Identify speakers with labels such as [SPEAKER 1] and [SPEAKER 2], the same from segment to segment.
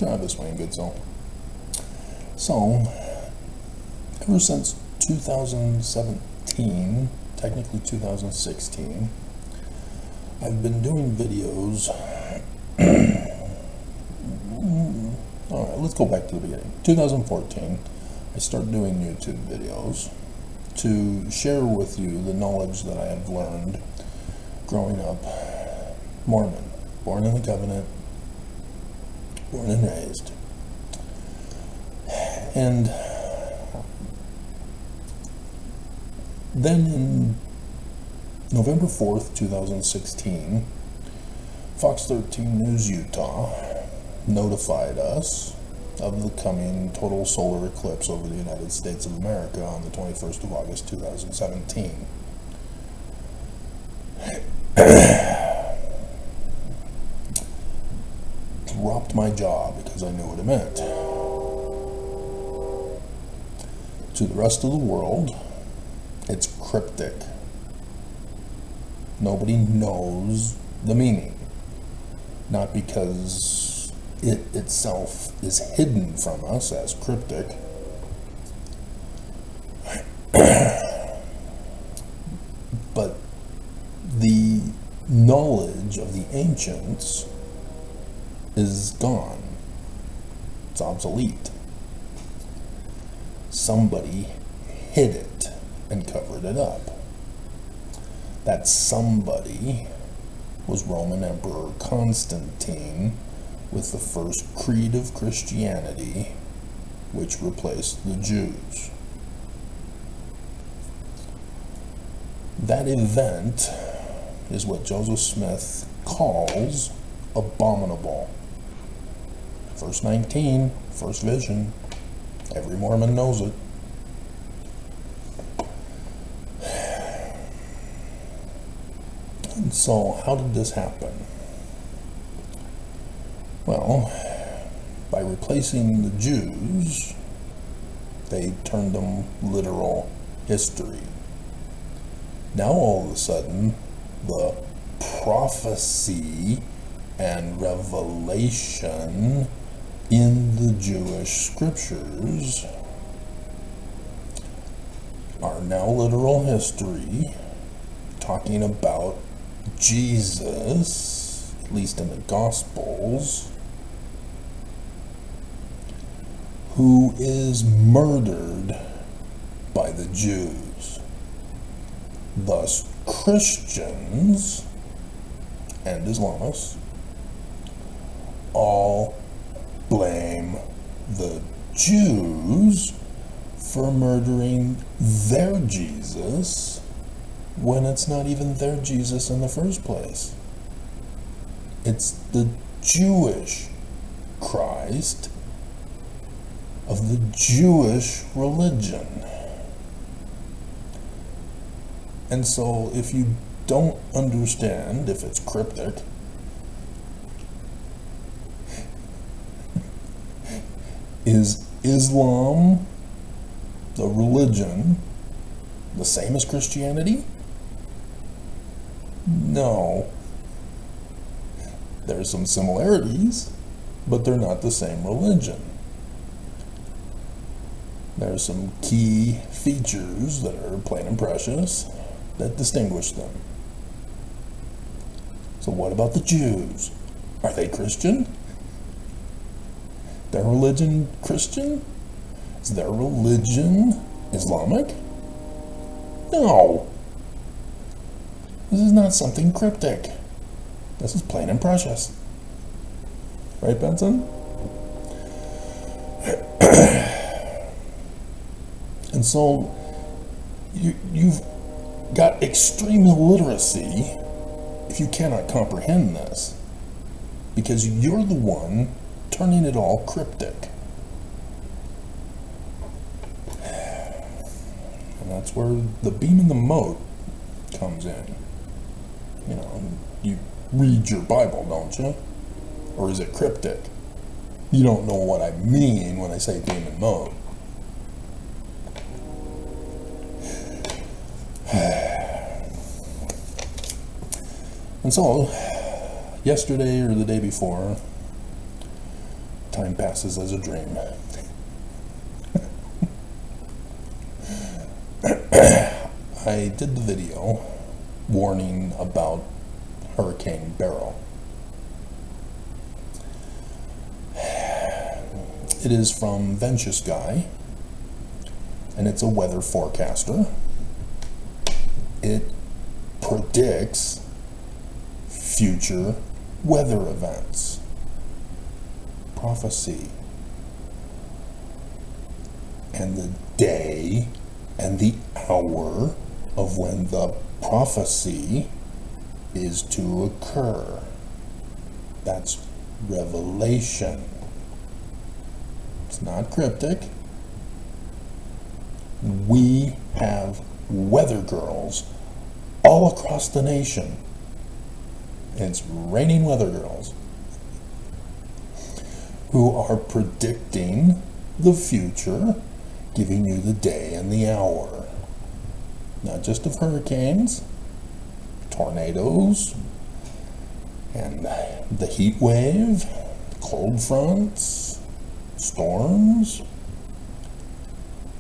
[SPEAKER 1] Travis Wayne Goodsell. So, ever since 2017, technically 2016, I've been doing videos. Alright, let's go back to the beginning. 2014, I started doing YouTube videos to share with you the knowledge that I have learned growing up Mormon, born in the covenant, born and raised. And then in November 4th, 2016, Fox 13 News Utah notified us of the coming total solar eclipse over the United States of America on the 21st of August, 2017. Dropped my jaw because I knew what it meant. To the rest of the world, it's cryptic. Nobody knows the meaning. Not because it itself is hidden from us as cryptic, but the knowledge of the ancients is gone. It's obsolete. Somebody hid it and covered it up. That somebody was Roman Emperor Constantine with the first creed of Christianity, which replaced the Jews. That event is what Joseph Smith calls abominable. Verse 19, first vision. Every Mormon knows it. And so, how did this happen? Well, by replacing the Jews, they turned them literal history. Now all of a sudden, the prophecy and revelation in the Jewish scriptures are now literal history, talking about Jesus, at least in the Gospels, who is murdered by the Jews. Thus, Christians and Islamists all blame the Jews for murdering their Jesus when it's not even their Jesus in the first place. It's the Jewish Christ of the Jewish religion. And so if you don't understand, if it's cryptic, is Islam, the religion, the same as Christianity? No. There's some similarities, but they're not the same religion. There's some key features that are plain and precious that distinguish them. So what about the Jews? Are they Christian? Their religion Christian? Is their religion Islamic? No. This is not something cryptic. This is plain and precious. Right, Benson? And so you've got extreme illiteracy if you cannot comprehend this, because you're the one turning it all cryptic. And that's where the beam in the moat comes in. You know, you read your Bible, don't you? Or is it cryptic? You don't know what I mean when I say beam and moat. And so, yesterday or the day before, Time passes as a dream. I did the video warning about Hurricane Beryl. It is from Ventures Guy, and it's a weather forecaster. It predicts future weather events. Prophecy. And the day and the hour of when the prophecy is to occur. That's revelation. It's not cryptic. We have weather girls all across the nation. It's raining weather girls who are predicting the future, giving you the day and the hour. Not just of hurricanes, tornadoes, and the heat wave, cold fronts, storms.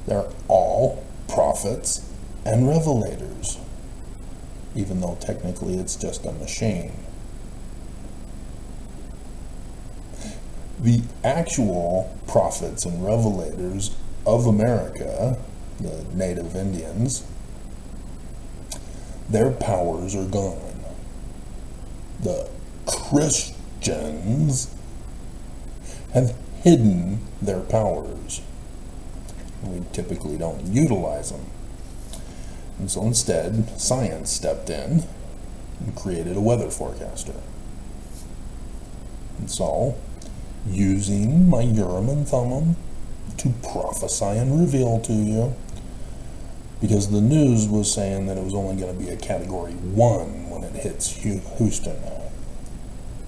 [SPEAKER 1] They're all prophets and revelators, even though technically it's just a machine. The actual prophets and revelators of America, the native Indians, their powers are gone. The Christians have hidden their powers. We typically don't utilize them. And so instead, science stepped in and created a weather forecaster. And so, using my Urim and Thummim to prophesy and reveal to you, because the news was saying that it was only going to be a Category 1 when it hits Houston.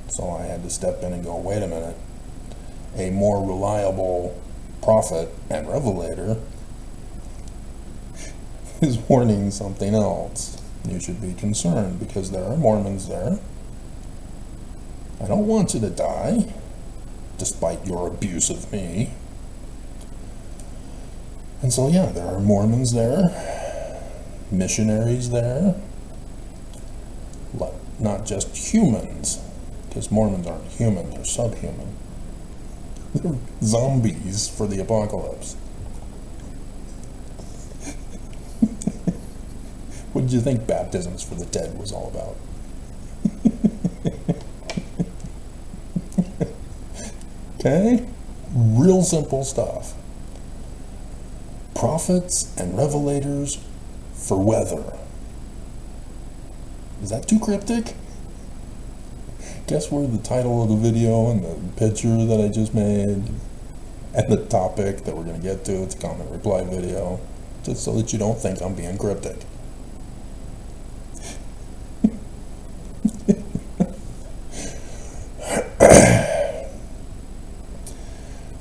[SPEAKER 1] So I had to step in and go, wait a minute, a more reliable prophet and revelator is warning something else. You should be concerned because there are Mormons there. I don't want you to die, despite your abuse of me. And so yeah, there are Mormons there, missionaries there, not just humans, because Mormons aren't human, they're subhuman. They're zombies for the apocalypse. What did you think baptisms for the dead was all about? Okay? Real simple stuff. Prophets and revelators for weather. Is that too cryptic? Guess where the title of the video and the picture that I just made and the topic that we're going to get to, it's a comment reply video, just so that you don't think I'm being cryptic.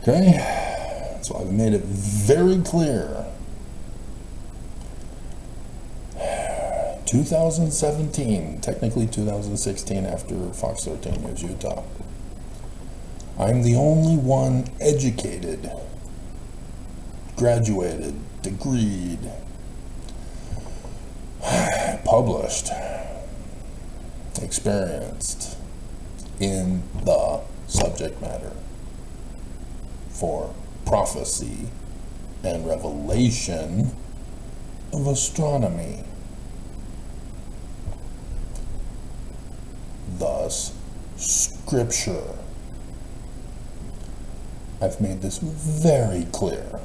[SPEAKER 1] Okay, so I've made it very clear. 2017, technically 2016 after Fox 13 News Utah. I'm the only one educated, graduated, degreed, published, experienced in the subject matter for prophecy and revelation of astronomy. Thus, Scripture. I've made this very clear.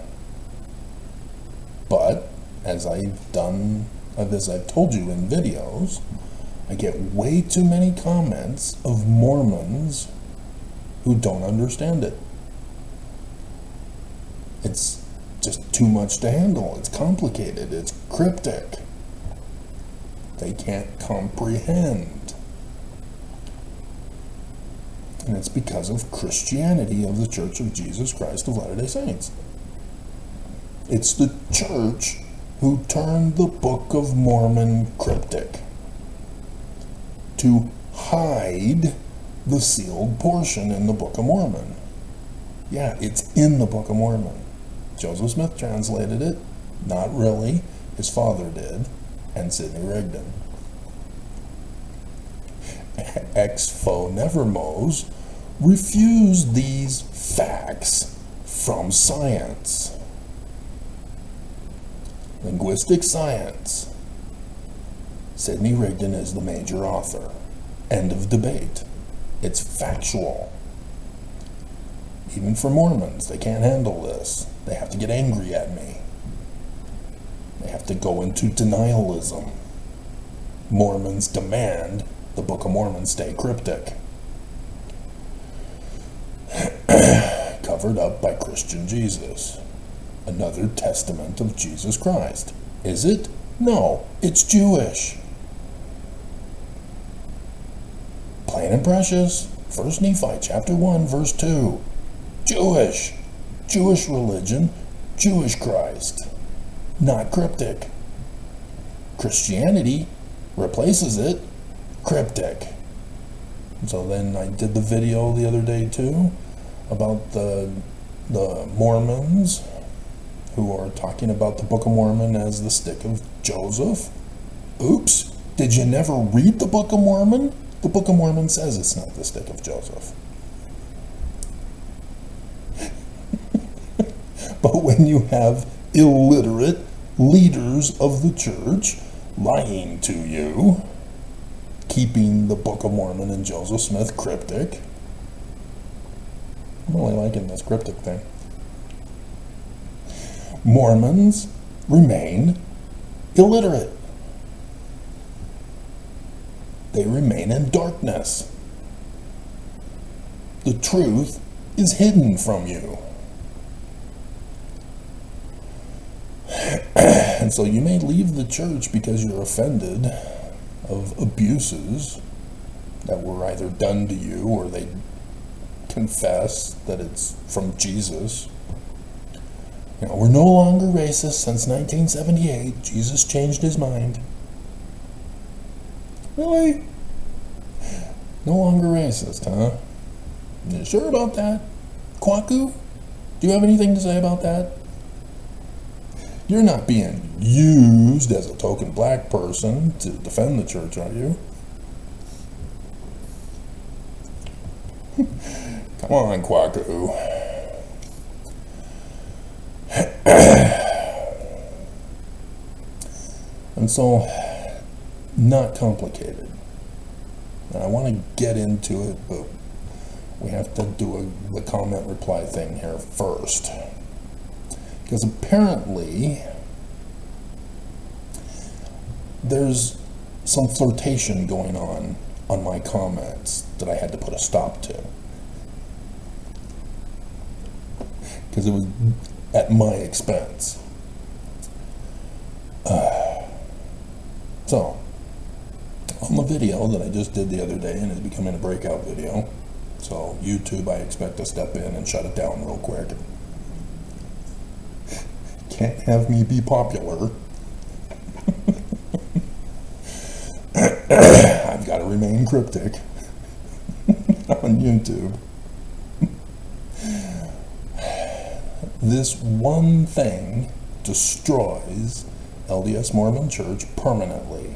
[SPEAKER 1] But, as I've told you in videos, I get way too many comments of Mormons who don't understand it. It's just too much to handle. It's complicated. It's cryptic. They can't comprehend. And it's because of Christianity of the Church of Jesus Christ of Latter-day Saints. It's the church who turned the Book of Mormon cryptic to hide the sealed portion in the Book of Mormon. Yeah, it's in the Book of Mormon. Joseph Smith translated it. Not really. His father did. And Sidney Rigdon. Ex-Fo Nevermos refused these facts from science. Linguistic science. Sidney Rigdon is the major author. End of debate. It's factual. Even for Mormons, they can't handle this. They have to get angry at me. They have to go into denialism. Mormons demand the Book of Mormon stay cryptic. Covered up by Christian Jesus. Another testament of Jesus Christ. Is it? No, it's Jewish. Plain and precious. 1 Nephi chapter 1 verse 2. Jewish. Jewish religion. Jewish Christ. Not cryptic. Christianity replaces it. Cryptic. So then I did the video the other day too about the Mormons who are talking about the Book of Mormon as the stick of Joseph. Oops. Did you never read the Book of Mormon? The Book of Mormon says it's not the stick of Joseph. But when you have illiterate leaders of the church lying to you, keeping the Book of Mormon and Joseph Smith cryptic, I'm really liking this cryptic thing. Mormons remain illiterate. They remain in darkness. The truth is hidden from you. And so you may leave the church because you're offended of abuses that were either done to you or they confess that it's from Jesus. You know, we're no longer racist since 1978. Jesus changed his mind. Really? No longer racist, huh? You sure about that? Kwaku? Do you have anything to say about that? You're not being used as a token black person to defend the church, are you? Come on, Kwaku. And so, not complicated. And I want to get into it, but we have to do the comment reply thing here first. Because apparently, there's some flirtation going on my comments that I had to put a stop to. Because it was at my expense. So, on the video that I just did the other day, and it's becoming a breakout video, so YouTube, I expect to step in and shut it down real quick. Can't have me be popular. I've got to remain cryptic on YouTube. This one thing destroys LDS Mormon Church permanently.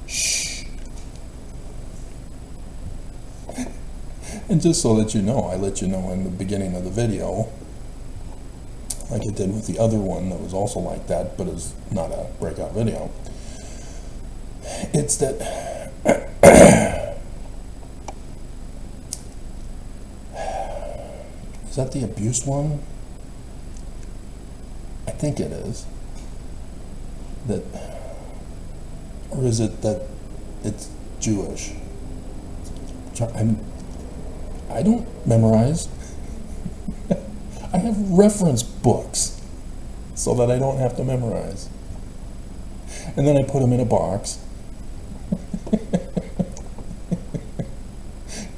[SPEAKER 1] Shh. And just so that you know, I let you know in the beginning of the video, like I did with the other one that was also like that, but is not a breakout video. It's that is that the abuse one? I think it is. That, or is it that it's Jewish? I don't memorize. I have reference books so that I don't have to memorize. And then I put them in a box.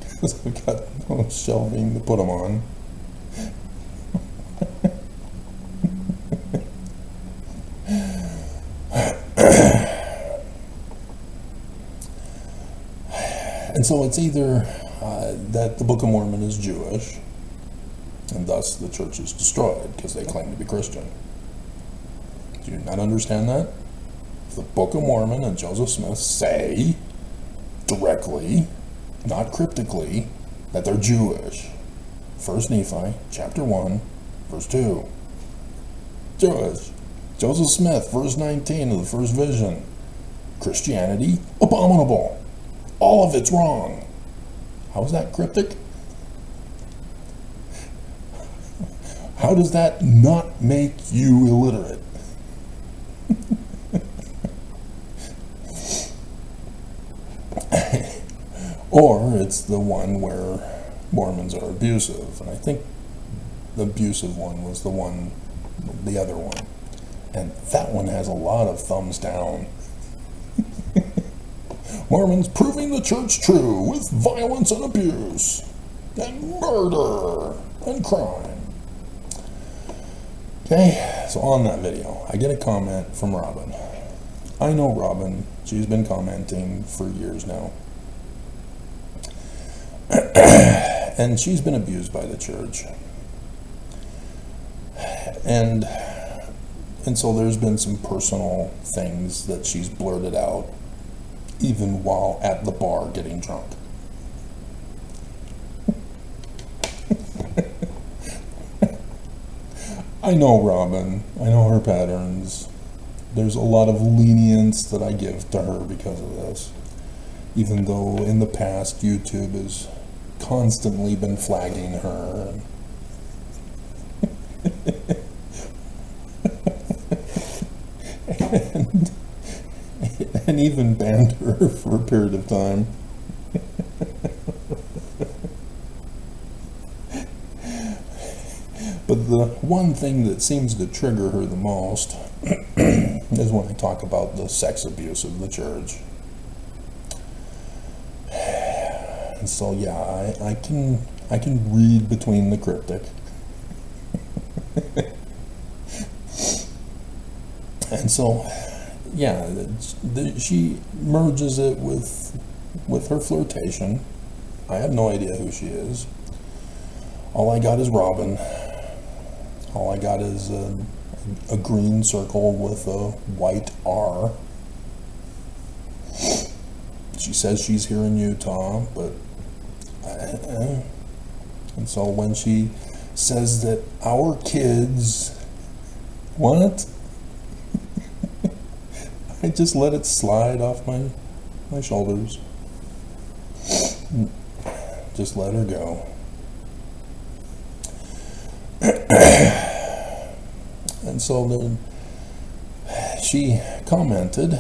[SPEAKER 1] Because I've got no shelving to put them on. And so it's either that the Book of Mormon is Jewish, and thus the church is destroyed because they claim to be Christian. Do you not understand that? The Book of Mormon and Joseph Smith say directly, not cryptically, that they're Jewish. 1 Nephi, chapter 1, verse 2. Jewish. Joseph Smith, verse 19 of the first vision. Christianity, abominable. All of it's wrong. How is that cryptic? How does that not make you illiterate? Or it's the one where Mormons are abusive. And I think the abusive one was the other one. And that one has a lot of thumbs down. Mormons proving the church true with violence and abuse and murder and crime. Okay, so on that video, I get a comment from Robin. I know Robin. She's been commenting for years now. And she's been abused by the church. And so there's been some personal things that she's blurted out, even while at the bar getting drunk. I know Robin. I know her patterns. There's a lot of lenience that I give to her because of this. Even though in the past YouTube has constantly been flagging her. And even banned her for a period of time. But the one thing that seems to trigger her the most is when I talk about the sex abuse of the church. And so yeah, I can read between the cryptic. And so yeah, she merges it with her flirtation. I have no idea who she is. All I got is Robin. All I got is a green circle with a white R. She says she's here in Utah, but and so when she says that our kids, what? I just let it slide off my shoulders. Just let her go. And so then she commented,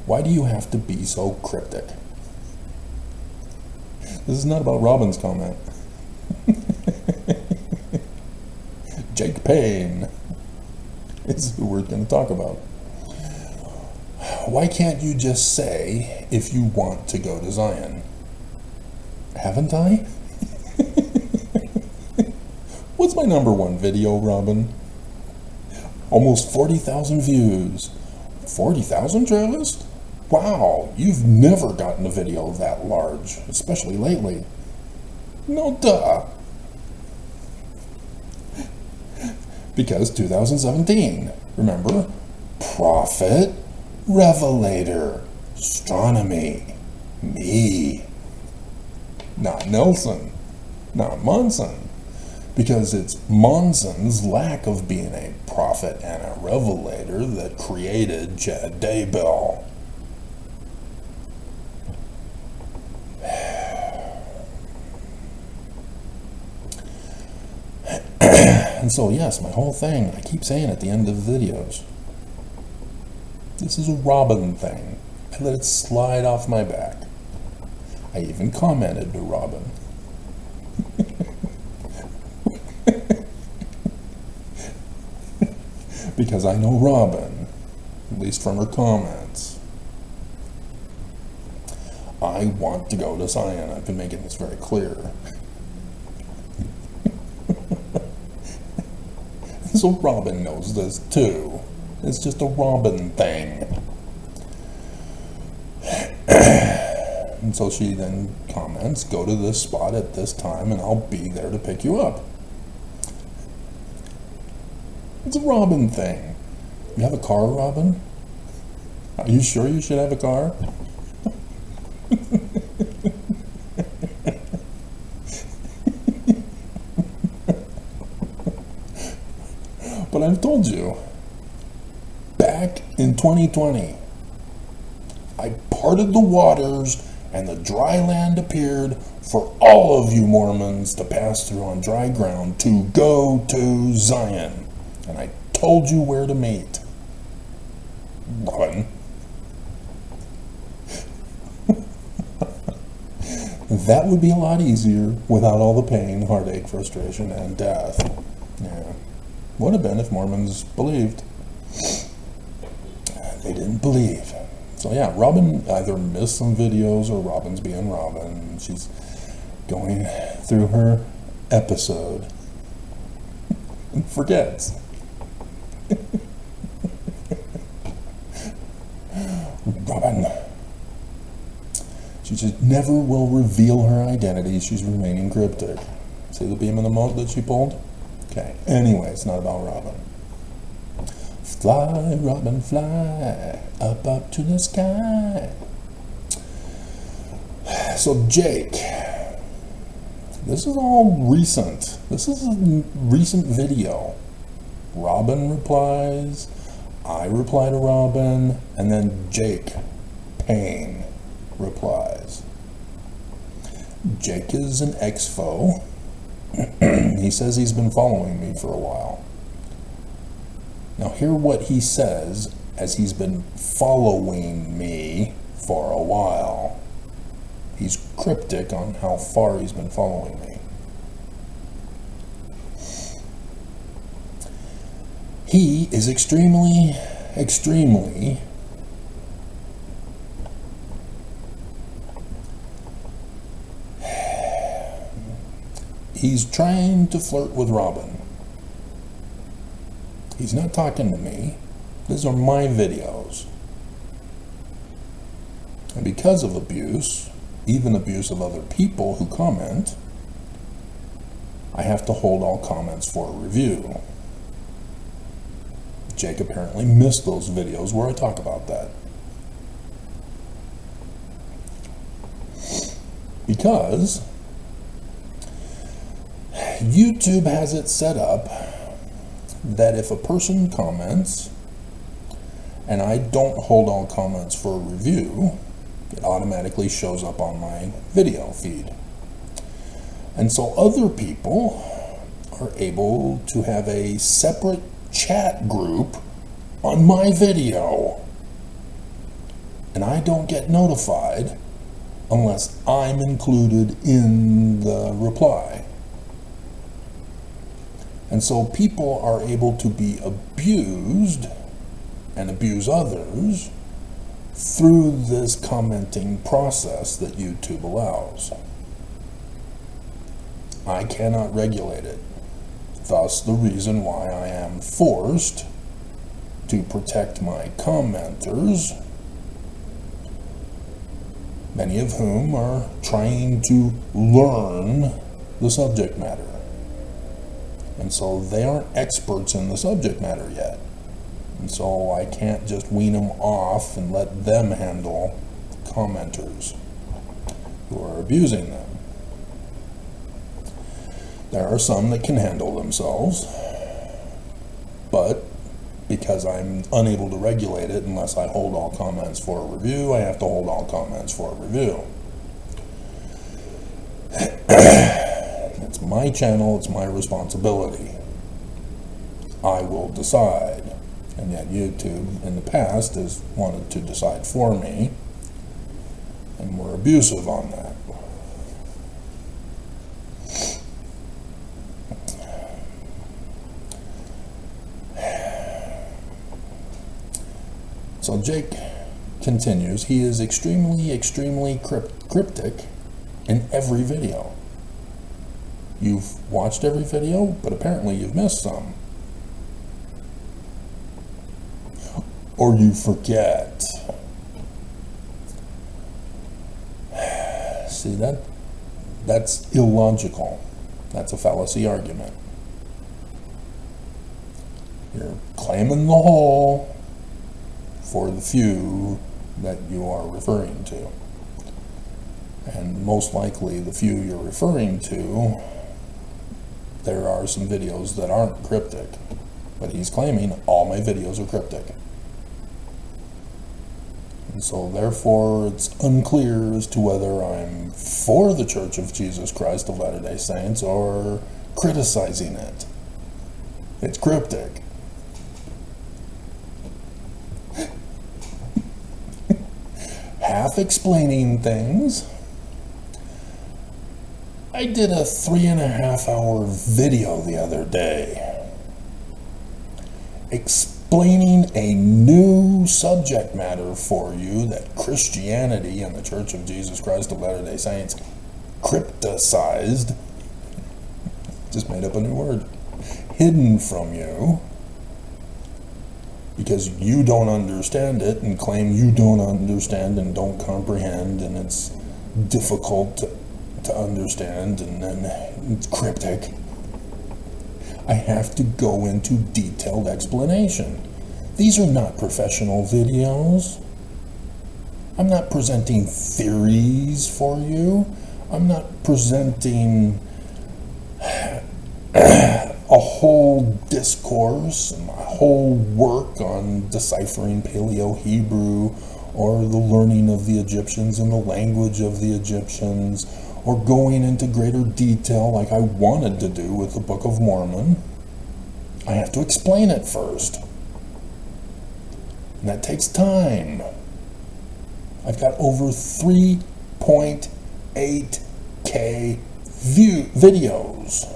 [SPEAKER 1] "Why do you have to be so cryptic?" This is not about Robin's comment. Jake Payne is who we're going to talk about. Why can't you just say if you want to go to Zion? Haven't I? What's my #1 video, Robin? Almost 40,000 views. 40,000, Travis? Wow, you've never gotten a video that large, especially lately. No duh. Because 2017, remember? Prophet, Revelator, astronomy, me. Not Nelson, not Monson. Because it's Monson's lack of being a prophet and a revelator that created Chad Daybell. And so yes, my whole thing, I keep saying at the end of the videos, this is a Robin thing. I let it slide off my back. I even commented to Robin. Because I know Robin, at least from her comments. I want to go to Zion. I've been making this very clear. So Robin knows this too. It's just a Robin thing. And so she then comments, go to this spot at this time and I'll be there to pick you up. It's a Robin thing. You have a car, Robin? Are you sure you should have a car? But I've told you, back in 2020, I parted the waters and the dry land appeared for all of you Mormons to pass through on dry ground to go to Zion. And I told you where to meet. Robin. That would be a lot easier without all the pain, heartache, frustration, and death. Yeah. Would have been if Mormons believed. They didn't believe. So yeah, Robin either missed some videos or Robin's being Robin. She's going through her episode and forgets. Robin. She just never will reveal her identity. She's remaining cryptic. See the beam in the moat that she pulled? Okay, anyway, it's not about Robin. Fly, Robin, fly, up to the sky. So Jake, this is all recent. This is a recent video. Robin replies, I reply to Robin, and then Jake Payne replies. Jake is an ex-foe. He says he's been following me for a while. Now hear what he says as he's been following me for a while. He's cryptic on how far he's been following me. He is extremely he's trying to flirt with Robin. He's not talking to me. These are my videos. And because of abuse, even abuse of other people who comment, I have to hold all comments for a review. Jake apparently missed those videos where I talk about that. Because YouTube has it set up that if a person comments and I don't hold all comments for a review, it automatically shows up on my video feed. And so other people are able to have a separate chat group on my video. And I don't get notified unless I'm included in the reply. And so people are able to be abused and abuse others through this commenting process that YouTube allows. I cannot regulate it. Thus the reason why I am forced to protect my commenters, many of whom are trying to learn the subject matter. And so they aren't experts in the subject matter yet. And so I can't just wean them off and let them handle commenters who are abusing them. There are some that can handle themselves, but because I'm unable to regulate it unless I hold all comments for a review, I have to hold all comments for a review. It's my channel, it's my responsibility. I will decide. And yet YouTube in the past has wanted to decide for me, and we're abusive on that. So Jake continues, he is extremely cryptic in every video. You've watched every video, but apparently you've missed some. Or you forget. See, that's illogical. That's a fallacy argument. You're claiming the whole for the few that you are referring to. And most likely the few you're referring to, there are some videos that aren't cryptic. But he's claiming all my videos are cryptic. And so therefore it's unclear as to whether I'm for the Church of Jesus Christ of Latter-day Saints or criticizing it. It's cryptic. Half explaining things. I did a 3.5-hour video the other day explaining a new subject matter for you that Christianity and the Church of Jesus Christ of Latter-day Saints crypticized, just made up a new word, hidden from you because you don't understand it and claim you don't understand and don't comprehend, and it's difficult to understand, and then it's cryptic. I have to go into detailed explanation. These are not professional videos. I'm not presenting theories for you. I'm not presenting a whole discourse and a whole work on deciphering Paleo-Hebrew or the learning of the Egyptians and the language of the Egyptians, or going into greater detail like I wanted to do with the Book of Mormon. I have to explain it first. And that takes time. I've got over 3.8K videos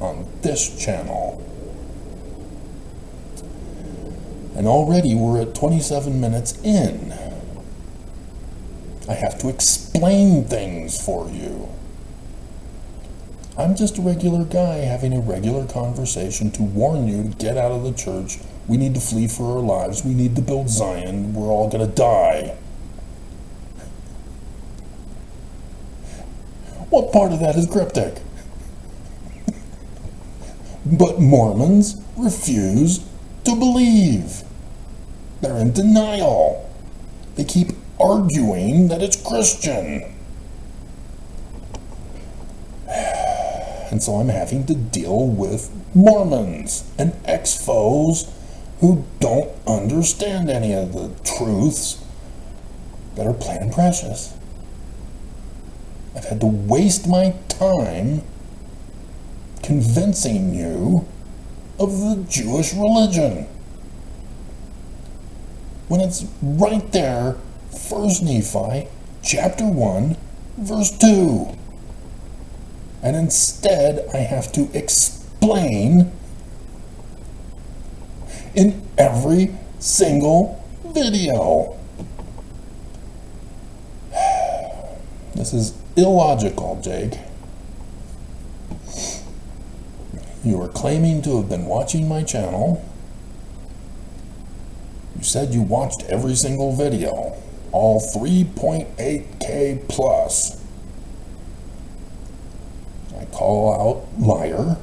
[SPEAKER 1] on this channel. And already we're at 27 minutes in. I have to explain things for you. I'm just a regular guy having a regular conversation to warn you to get out of the church. We need to flee for our lives. We need to build Zion. We're all going to die. What part of that is cryptic? But Mormons refuse to believe. They're in denial. They keep arguing that it's Christian. And so I'm having to deal with Mormons and ex-foes who don't understand any of the truths that are plain and precious. I've had to waste my time convincing you of the Jewish religion, when it's right there, 1 Nephi, chapter 1, verse 2. And instead, I have to explain in every single video. This is illogical, Jake. You are claiming to have been watching my channel. You said you watched every single video, all 3.8K plus. I call out liar.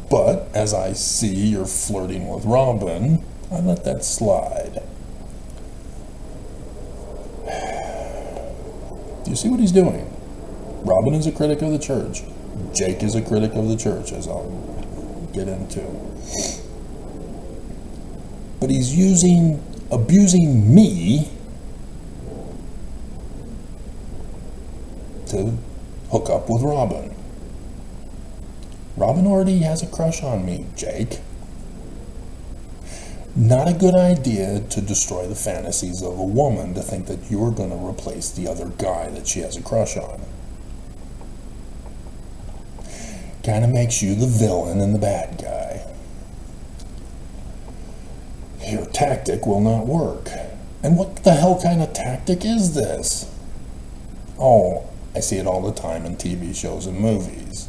[SPEAKER 1] But as I see you're flirting with Robin, I let that slide. Do you see what he's doing? Robin is a critic of the church. Jake is a critic of the church, as I'll get into. But he's abusing me to hook up with Robin. Robin already has a crush on me, Jake. Not a good idea to destroy the fantasies of a woman to think that you're going to replace the other guy that she has a crush on. Kind of makes you the villain and the bad guy. Your tactic will not work. And what the hell kind of tactic is this? Oh, I see it all the time in TV shows and movies.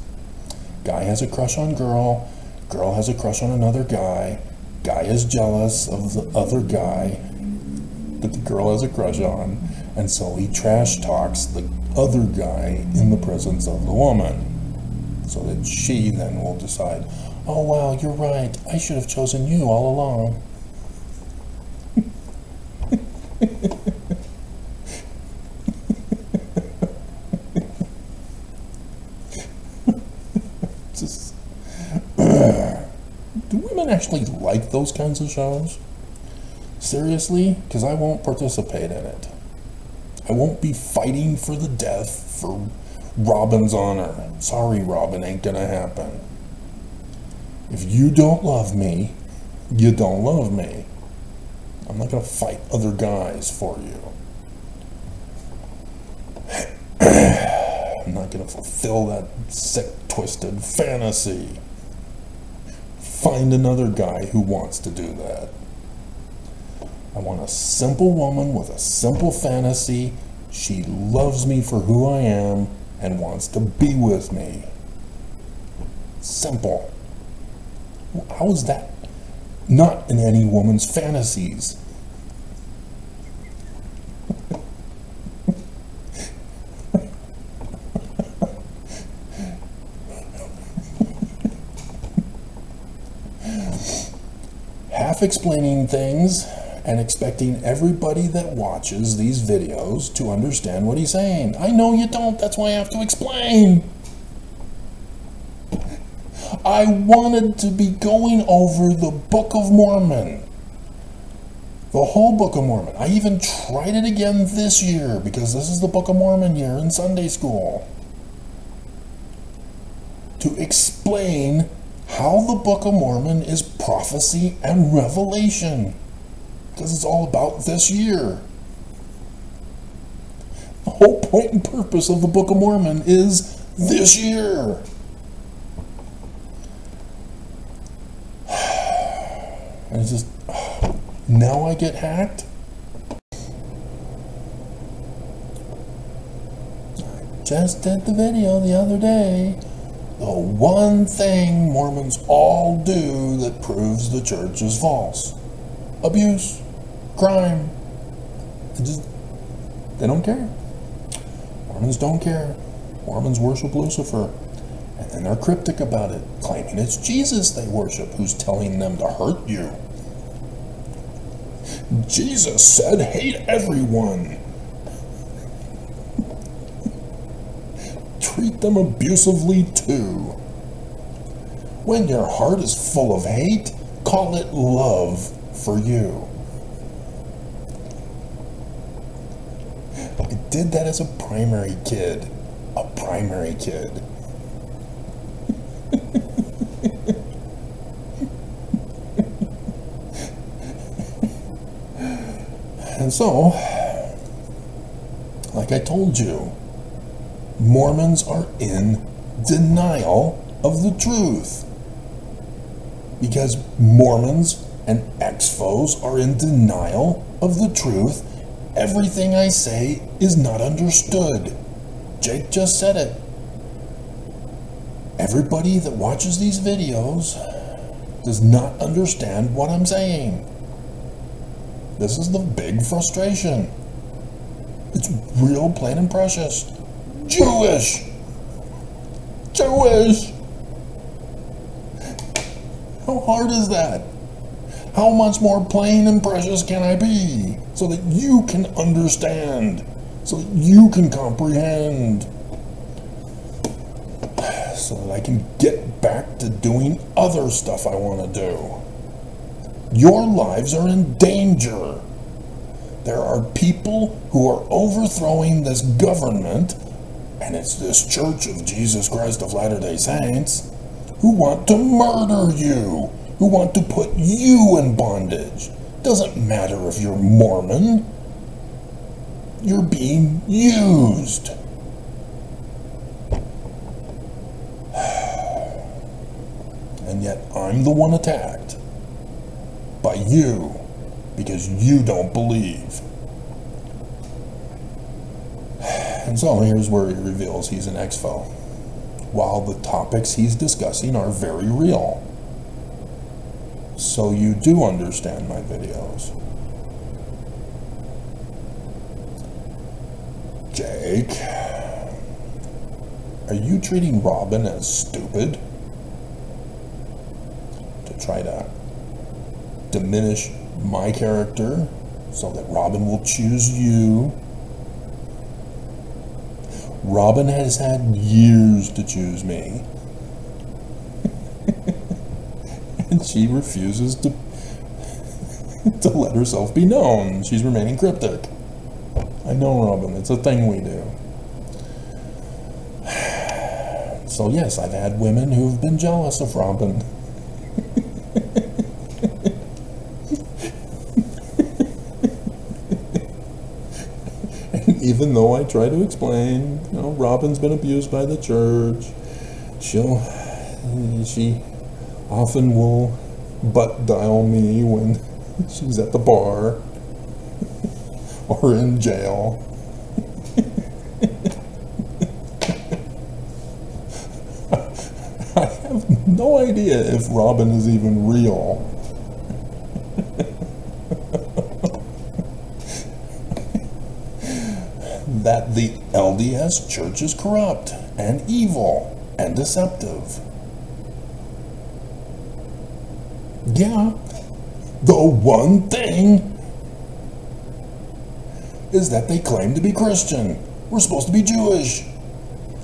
[SPEAKER 1] Guy has a crush on girl, girl has a crush on another guy, guy is jealous of the other guy, that the girl has a crush on, and so he trash talks the other guy in the presence of the woman, so that she then will decide, oh wow, you're right, I should have chosen you all along. Just, do women actually like those kinds of shows? Seriously? Because I won't participate in it. I won't be fighting for the death for Robin's honor. Sorry, Robin, ain't gonna happen. If you don't love me, you don't love me. I'm not gonna fight other guys for you. I'm not gonna fulfill that sick, twisted fantasy. Find another guy who wants to do that. I want a simple woman with a simple fantasy. She loves me for who I am and wants to be with me. Simple. How is that not in any woman's fantasies? Half explaining things and expecting everybody that watches these videos to understand what he's saying. I know you don't, that's why I have to explain. I wanted to be going over the Book of Mormon. The whole Book of Mormon. I even tried it again this year because this is the Book of Mormon year in Sunday school. To explain how the Book of Mormon is prophecy and revelation. Because it's all about this year. The whole point and purpose of the Book of Mormon is this year. And it's just, now I get hacked? I just did the video the other day. The one thing Mormons all do that proves the church is false. Abuse. Crime. They don't care. Mormons don't care. Mormons worship Lucifer. And then they're cryptic about it, claiming it's Jesus they worship who's telling them to hurt you. Jesus said, hate everyone. Treat them abusively too. When your heart is full of hate, call it love for you. I did that as a primary kid. A primary kid. And so, like I told you, Mormons are in denial of the truth. Because Mormons and ex-foes are in denial of the truth, everything I say is not understood. Jake just said it. Everybody that watches these videos does not understand what I'm saying. This is the big frustration. It's real, plain and precious. Jewish! Jewish! How hard is that? How much more plain and precious can I be so that you can understand, so that you can comprehend, so that I can get back to doing other stuff I want to do? Your lives are in danger. There are people who are overthrowing this government, and it's this Church of Jesus Christ of Latter-day Saints, who want to murder you, who want to put you in bondage. Doesn't matter if you're Mormon. You're being used. And yet I'm the one attacked by you because you don't believe. And so here's where he reveals he's an ex-foe, while the topics he's discussing are very real. So you do understand my videos. Jake, are you treating Robin as stupid? To try to diminish my character so that Robin will choose you? Robin has had years to choose me. And she refuses to let herself be known. She's remaining cryptic. I know, Robin, it's a thing we do. So yes, I've had women who've been jealous of Robin. And even though I try to explain, Robin's been abused by the church, she often will butt dial me when she's at the bar or in jail. I have no idea if Robin is even real. That the LDS church is corrupt and evil and deceptive. Yeah, the one thing is that they claim to be Christian. We're supposed to be Jewish.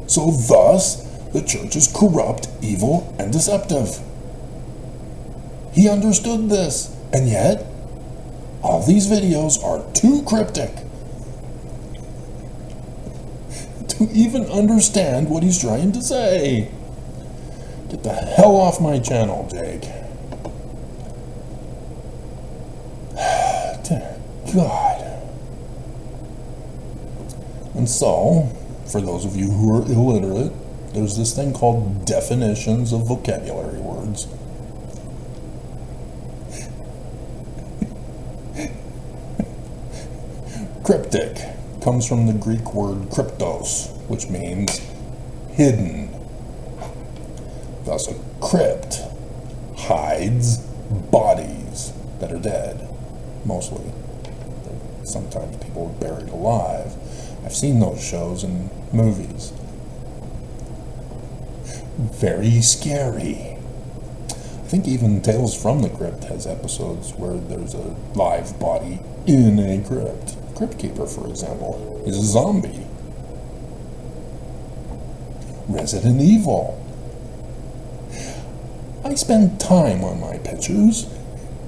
[SPEAKER 1] So thus, the church is corrupt, evil, and deceptive. He understood this, and yet, all these videos are too cryptic to even understand what he's trying to say. Get the hell off my channel, Jake. God. And so, for those of you who are illiterate, there's this thing called definitions of vocabulary words. Cryptic comes from the Greek word kryptos, which means hidden. Thus, a crypt hides bodies that are dead, mostly. Sometimes people are buried alive. I've seen those shows and movies. Very scary. I think even Tales from the Crypt has episodes where there's a live body in a crypt. Crypt Keeper, for example, is a zombie. Resident Evil. I spend time on my pictures,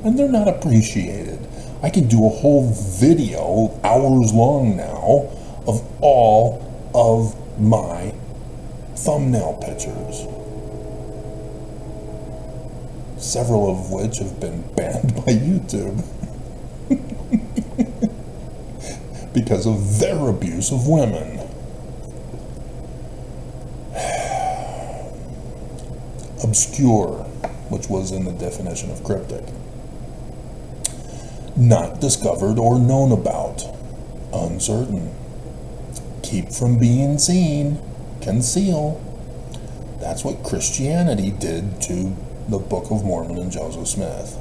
[SPEAKER 1] and they're not appreciated. I can do a whole video, hours long now, of all of my thumbnail pictures. Several of which have been banned by YouTube because of their abuse of women. Obscure, which was in the definition of cryptic. Not discovered or known about. Uncertain. Keep from being seen. Conceal. That's what Christianity did to the Book of Mormon and Joseph Smith.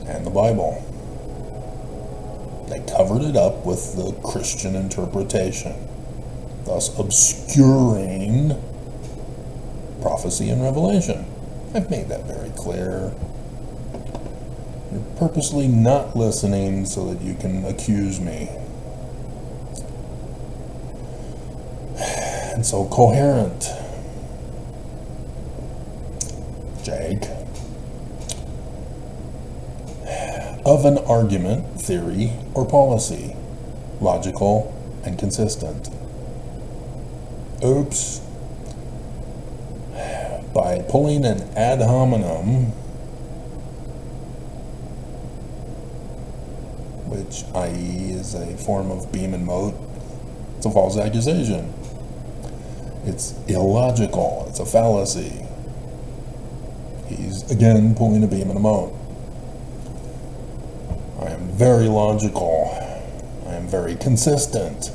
[SPEAKER 1] And the Bible. They covered it up with the Christian interpretation, thus obscuring prophecy and revelation. I've made that very clear. You're purposely not listening so that you can accuse me. And so coherent. Jake. Of an argument, theory, or policy. Logical and consistent. Oops. By pulling an ad hominem, which, i.e., is a form of beam and mote, it's a false accusation. It's illogical. It's a fallacy. He's, again, pulling a beam and a mote. I am very logical. I am very consistent.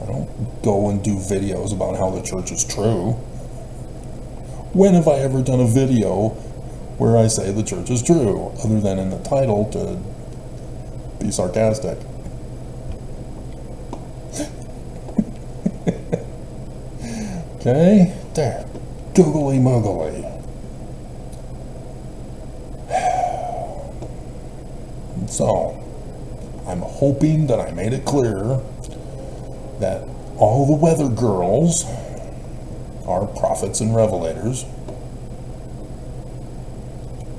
[SPEAKER 1] I don't go and do videos about how the church is true. When have I ever done a video where I say the church is true, other than in the title to be sarcastic. Okay, there. Googly moogly. So, I'm hoping that I made it clear that all the weather girls are prophets and revelators,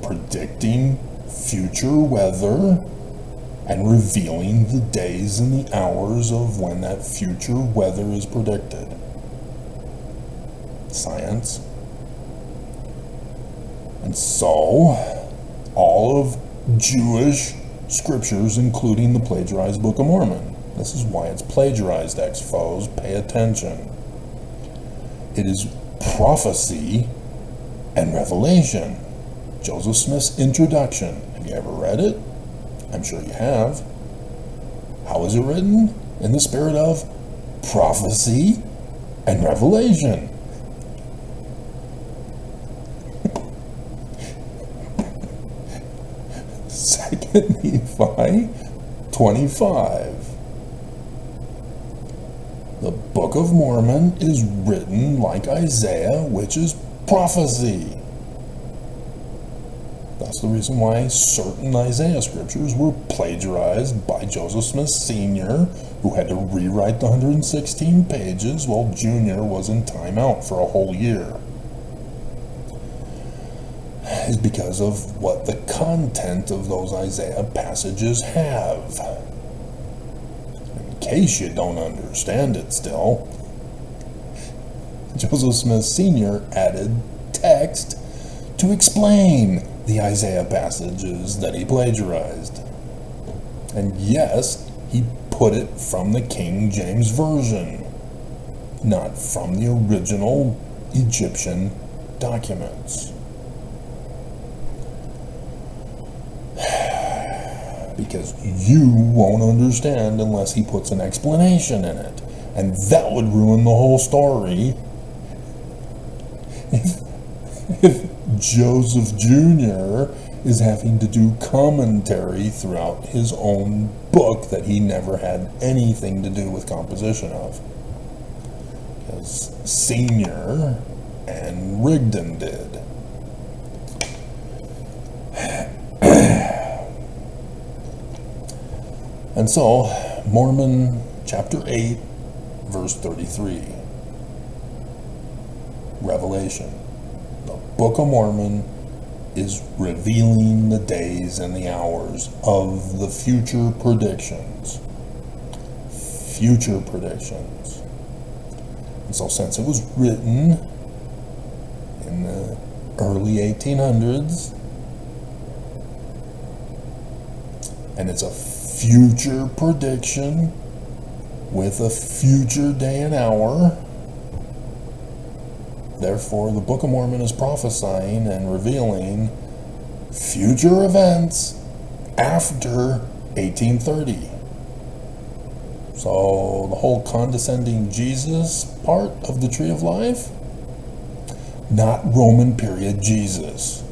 [SPEAKER 1] predicting future weather and revealing the days and the hours of when that future weather is predicted. Science. And so, all of Jewish scriptures, including the plagiarized Book of Mormon. This is why it's plagiarized, ex-foes. Pay attention. It is prophecy and revelation. Joseph Smith's introduction. Have you ever read it? I'm sure you have. How is it written? In the spirit of prophecy and revelation. Second Nephi 25. The Book of Mormon is written like Isaiah, which is prophecy. That's the reason why certain Isaiah scriptures were plagiarized by Joseph Smith Sr., who had to rewrite the 116 pages while Jr. was in timeout for a whole year. Is because of what the content of those Isaiah passages have. In case you don't understand it still, Joseph Smith Sr. added text to explain the Isaiah passages that he plagiarized. And yes, he put it from the King James Version, not from the original Egyptian documents. Because you won't understand unless he puts an explanation in it. And that would ruin the whole story if Joseph Jr. is having to do commentary throughout his own book that he never had anything to do with composition of. Because Senior and Rigdon did. And so, Mormon chapter 8, verse 33. Revelation. The Book of Mormon is revealing the days and the hours of the future predictions. Future predictions. And so since it was written in the early 1800s, and it's a future prediction with a future day and hour, therefore the Book of Mormon is prophesying and revealing future events after 1830. So the whole condescending Jesus part of the Tree of Life, not Roman period Jesus.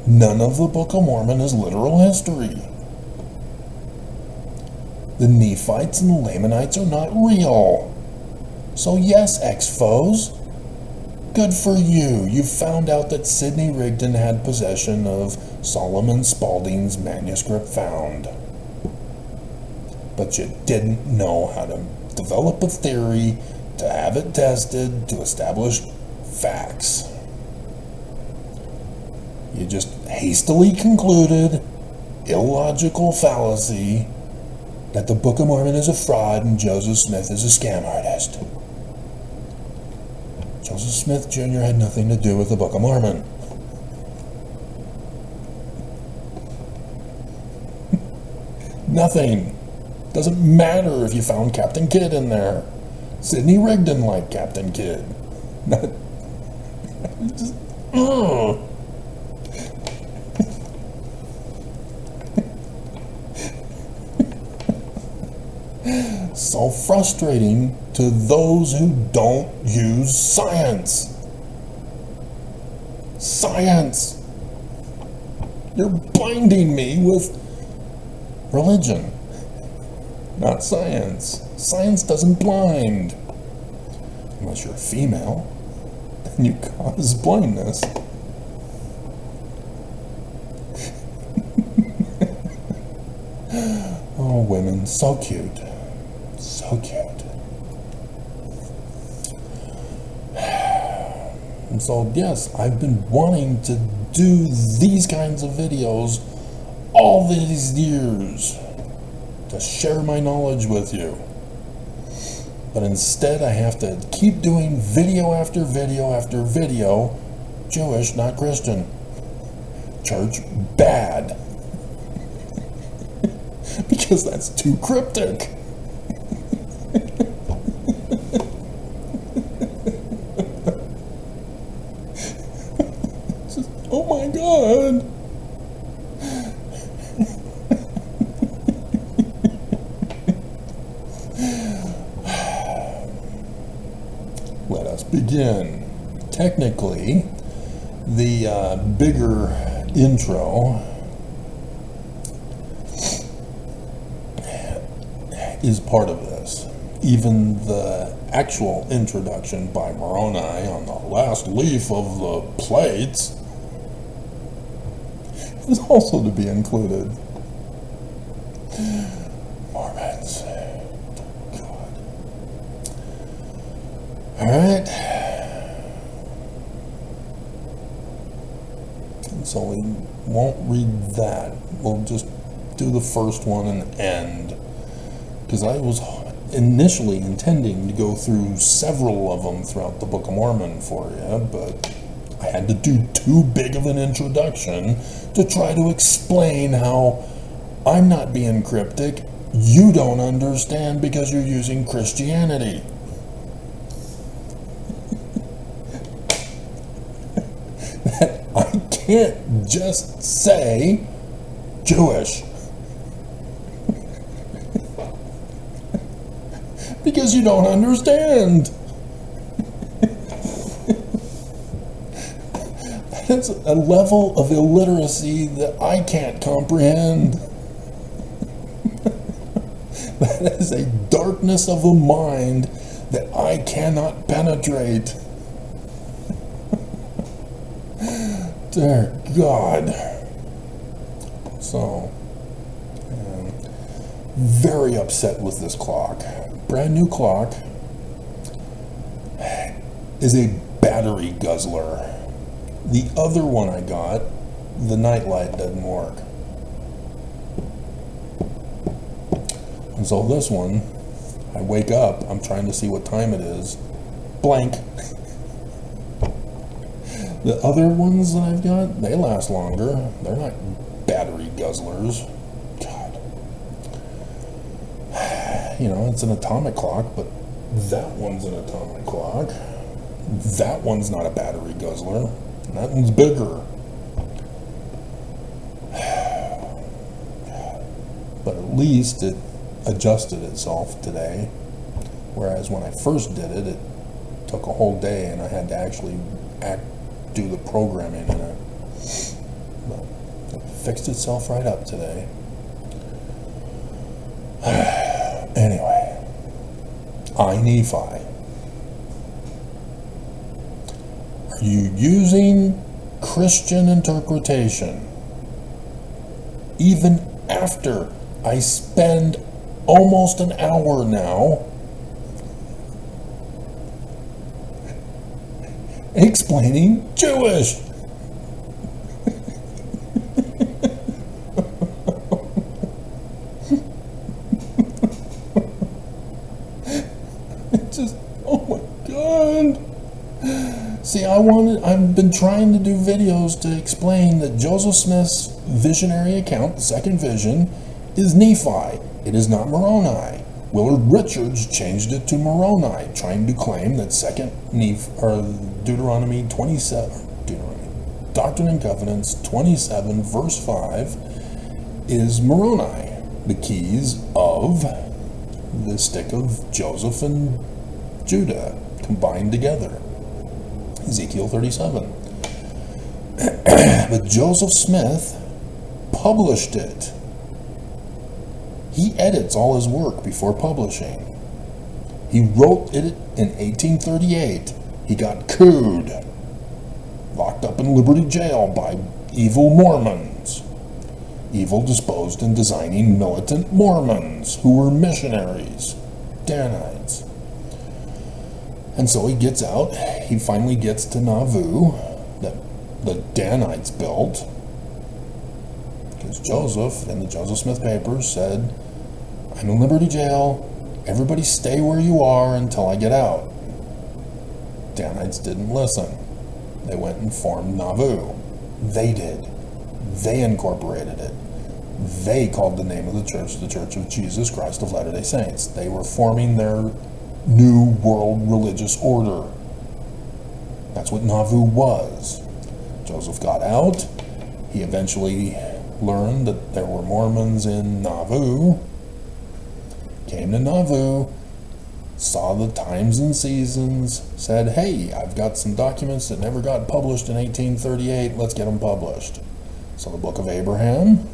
[SPEAKER 1] None of the Book of Mormon is literal history. The Nephites and the Lamanites are not real. So yes, ex-foes, good for you. You found out that Sidney Rigdon had possession of Solomon Spaulding's manuscript found. But you didn't know how to develop a theory, to have it tested, to establish facts. You just hastily concluded, illogical fallacy, that the Book of Mormon is a fraud and Joseph Smith is a scam artist. Joseph Smith Jr. had nothing to do with the Book of Mormon. Nothing. Doesn't matter if you found Captain Kidd in there. Sidney Rigdon liked Captain Kidd. Not just, so frustrating to those who don't use science. Science. You're blinding me with religion, not science. Science doesn't blind. Unless you're a female, and you cause blindness. Oh, women, so cute. So cute. And so, yes, I've been wanting to do these kinds of videos all these years to share my knowledge with you. But instead, I have to keep doing video after video after video. Jewish, not Christian. Church, bad. Because that's too cryptic. Just, oh my God. Let us begin. Technically, the bigger intro is part of this. Even the actual introduction by Moroni on the last leaf of the plates is also to be included. Mormons. God. Alright. So we won't read that. We'll just do the first one and end. Because I was initially intending to go through several of them throughout the Book of Mormon for you, but I had to do too big of an introduction to try to explain how I'm not being cryptic, you don't understand because you're using Christianity. That I can't just say Jewish. Because you don't understand. That's a level of illiteracy that I can't comprehend. That is a darkness of the mind that I cannot penetrate. Dear God. So, very upset with this clock. Brand new clock is a battery guzzler. The other one I got, the nightlight doesn't work. And so this one, I wake up, I'm trying to see what time it is, blank. The other ones that I've got, they last longer. They're not battery guzzlers. You know, it's an atomic clock, but that one's an atomic clock. That one's not a battery guzzler. And that one's bigger. But at least it adjusted itself today. Whereas when I first did it, it took a whole day and I had to actually do the programming in it. But it fixed itself right up today. Anyway, I, Nephi, are you using Christian interpretation even after I spend almost an hour now explaining Jewish? Just, oh my God. See, I've been trying to do videos to explain that Joseph Smith's visionary account, the second vision, is Nephi. It is not Moroni. Willard Richards changed it to Moroni, trying to claim that Deuteronomy 27, Doctrine and Covenants 27, verse 5, is Moroni, the keys of the stick of Joseph and Judah combined together. Ezekiel 37. But Joseph Smith published it He edits all his work before publishing. He wrote it in 1838. He got cooed, locked up in Liberty Jail by evil Mormons. Evil disposed in designing militant Mormons who were missionaries, Danites. And so he gets out. He finally gets to Nauvoo, that the Danites built, because Joseph in the Joseph Smith papers said, "I'm in Liberty Jail. Everybody stay where you are until I get out." Danites didn't listen. They went and formed Nauvoo. They did. They incorporated it. They called the name of the Church of Jesus Christ of Latter-day Saints. They were forming their new world religious order. That's what Nauvoo was. Joseph got out. He eventually learned that there were Mormons in Nauvoo. Came to Nauvoo, saw the times and seasons, said, "Hey, I've got some documents that never got published in 1838. Let's get them published." So the Book of Abraham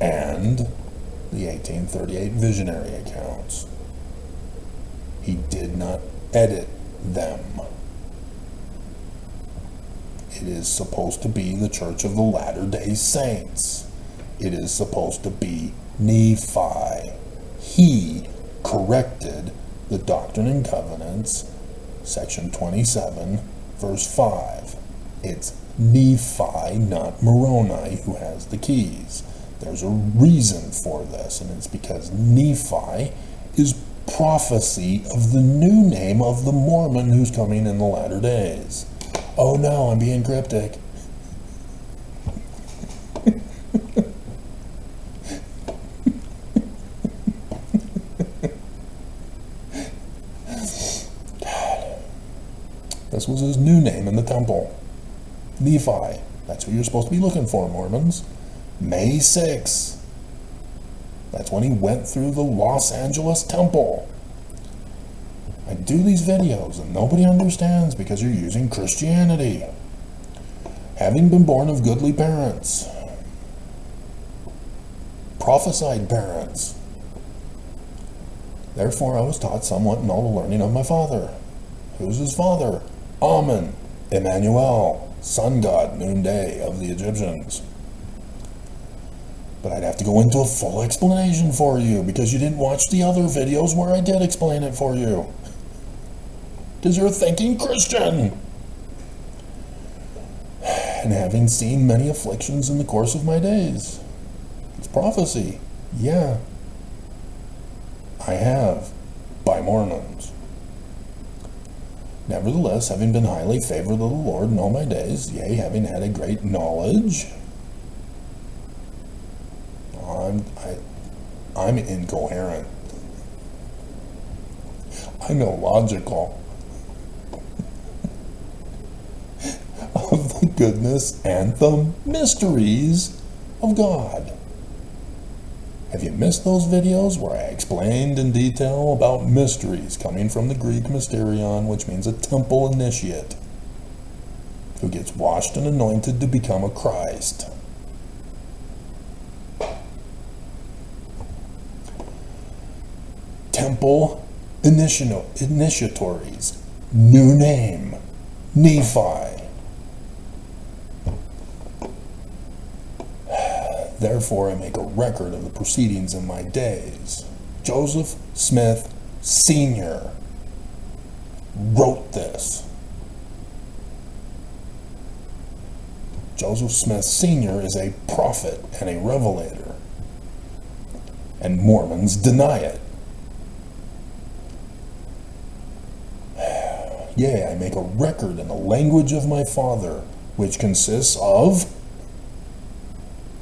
[SPEAKER 1] and the 1838 visionary accounts. He did not edit them. It is supposed to be the Church of the Latter-day Saints. It is supposed to be Nephi. He corrected the Doctrine and Covenants, section 27, verse 5. It's Nephi, not Moroni, who has the keys. There's a reason for this, and it's because Nephi is prophecy of the new name of the Mormon who's coming in the latter days. Oh no, I'm being cryptic. This was his new name in the temple. Nephi. That's who you're supposed to be looking for, Mormons. May 6th. That's when he went through the Los Angeles temple. I do these videos and nobody understands because you're using Christianity. Having been born of goodly parents. Prophesied parents. Therefore I was taught somewhat in all the learning of my father. Who's his father? Amen, Emmanuel, sun god, noonday of the Egyptians. But I'd have to go into a full explanation for you because you didn't watch the other videos where I did explain it for you. Because you're a thinking Christian. And having seen many afflictions in the course of my days. It's prophecy. Yeah. I have. By Mormons. Nevertheless, having been highly favored of the Lord in all my days, yea, having had a great knowledge, I'm incoherent. I'm illogical. Of the goodness and the mysteries of God. Have you missed those videos where I explained in detail about mysteries coming from the Greek mysterion, which means a temple initiate who gets washed and anointed to become a Christ? Temple initiatories. New name. Nephi. Therefore I make a record of the proceedings in my days. Joseph Smith Sr. wrote this. Joseph Smith Sr. is a prophet and a revelator. And Mormons deny it. Yea, I make a record in the language of my father, which consists of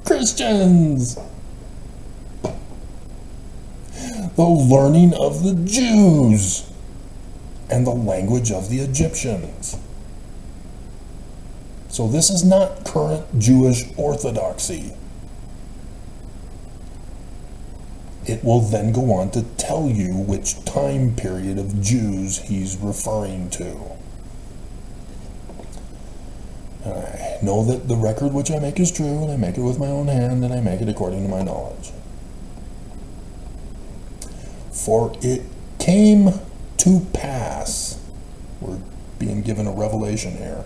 [SPEAKER 1] Christians. The learning of the Jews and the language of the Egyptians. So this is not current Jewish orthodoxy. It will then go on to tell you which time period of Jews he's referring to. I know that the record which I make is true, and I make it with my own hand, and I make it according to my knowledge. For it came to pass. We're being given a revelation here.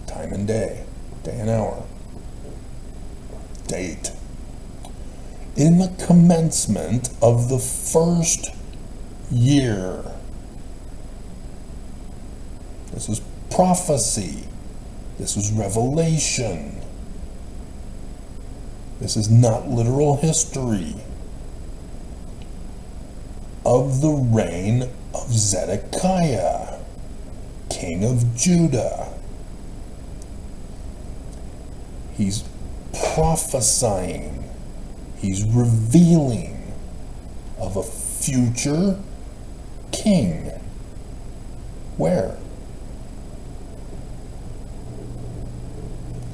[SPEAKER 1] Time and day and hour. Date. In the commencement of the first year. This is prophecy. This is revelation. This is not literal history. Of the reign of Zedekiah, king of Judah. He's prophesying. He's revealing of a future king. Where?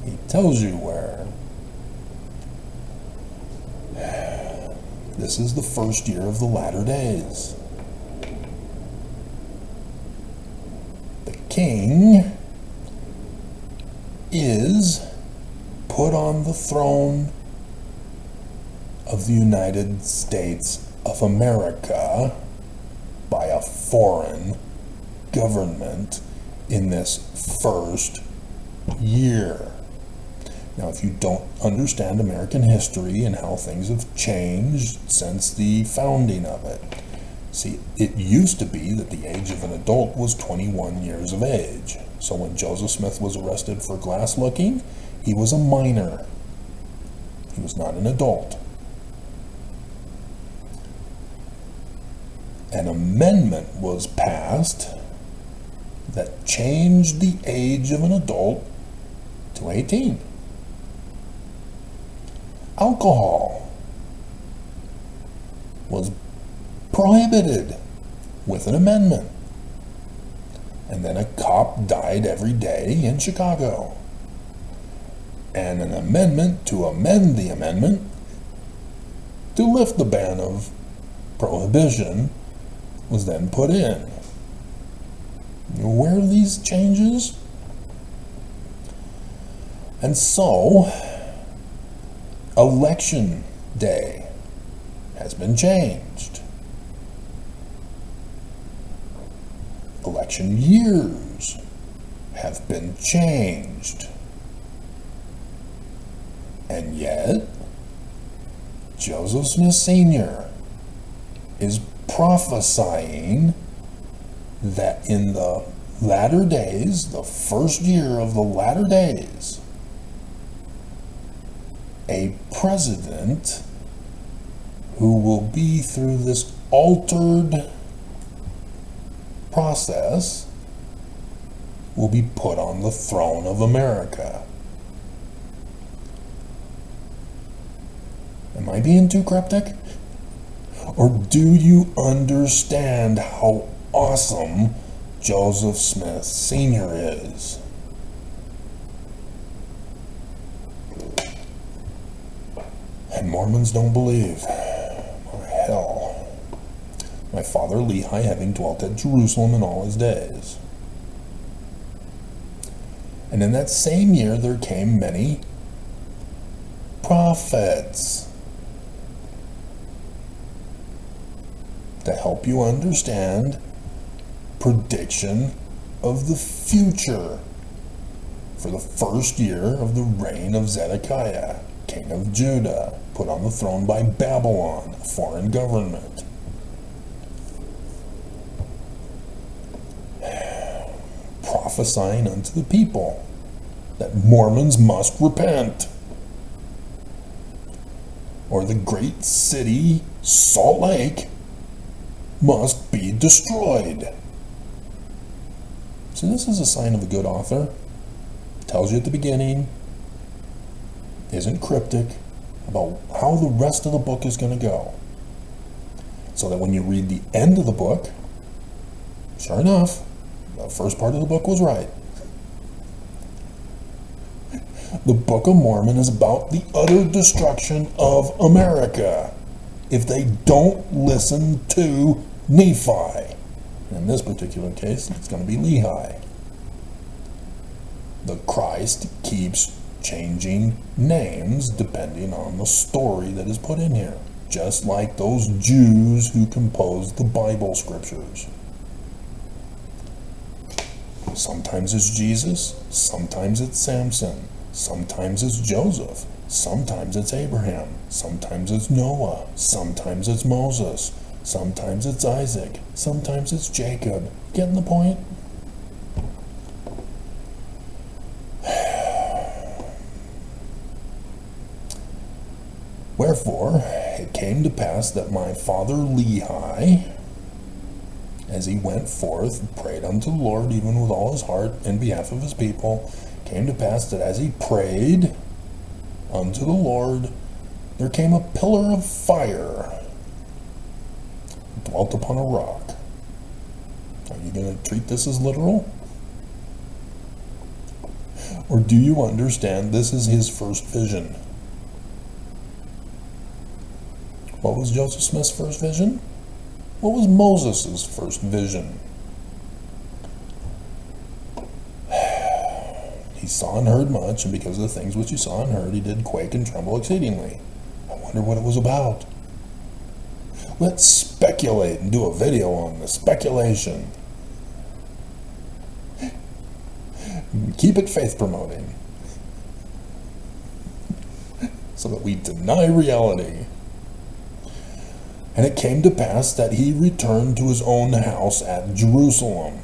[SPEAKER 1] He tells you where. This is the first year of the latter days. The king is put on the throne of the United States of America by a foreign government in this first year. Now, if you don't understand American history and how things have changed since the founding of it, see, it used to be that the age of an adult was 21 years of age. So when Joseph Smith was arrested for glass looking, he was a minor. He was not an adult. An amendment was passed that changed the age of an adult to 18. Alcohol was prohibited with an amendment. And then a cop died every day in Chicago. And an amendment to amend the amendment to lift the ban of prohibition was then put in. Where are these changes? And so, election day has been changed. Election years have been changed. And yet, Joseph Smith Sr. is prophesying that in the latter days, the first year of the latter days, a president who will be through this altered process will be put on the throne of America. Am I being too cryptic? Or do you understand how awesome Joseph Smith Sr. is? And Mormons don't believe. Oh, hell. My father Lehi, having dwelt at Jerusalem in all his days. And in that same year there came many prophets to help you understand prediction of the future for the first year of the reign of Zedekiah, king of Judah, put on the throne by Babylon, a foreign government. Prophesying unto the people that Mormons must repent, or the great city, Salt Lake, must be destroyed. So this is a sign of a good author. Tells you at the beginning, isn't cryptic about how the rest of the book is going to go. So that when you read the end of the book, sure enough, the first part of the book was right. The Book of Mormon is about the utter destruction of America if they don't listen to Nephi. In this particular case, it's going to be Lehi. The Christ keeps changing names depending on the story that is put in here. just like those Jews who composed the Bible scriptures. Sometimes it's Jesus, sometimes it's Samson, sometimes it's Joseph, sometimes it's Abraham, sometimes it's Noah, sometimes it's Moses, sometimes it's Isaac, sometimes it's Jacob. Getting the point? Wherefore it came to pass that my father Lehi, as he went forth, prayed unto the Lord even with all his heart in behalf of his people. Came to pass that as he prayed unto the Lord, there came a pillar of fire, dwelt upon a rock. Are you going to treat this as literal? Or do you understand this is his first vision? What was Joseph Smith's first vision? What was Moses' first vision? He saw and heard much, and because of the things which he saw and heard, he did quake and tremble exceedingly. I wonder what it was about. Let's speculate and do a video on the speculation. Keep it faith promoting, so that we deny reality. And it came to pass that he returned to his own house at Jerusalem.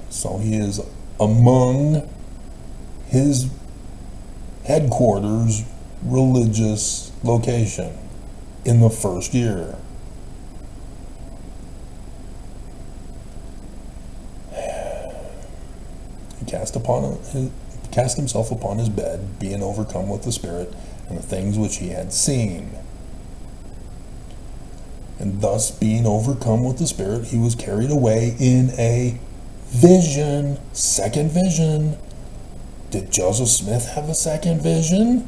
[SPEAKER 1] So he is among his headquarters religious location in the first year. He cast himself upon his bed, being overcome with the Spirit, and the things which he had seen. And thus, being overcome with the Spirit, he was carried away in a vision. Second vision. Did Joseph Smith have a second vision?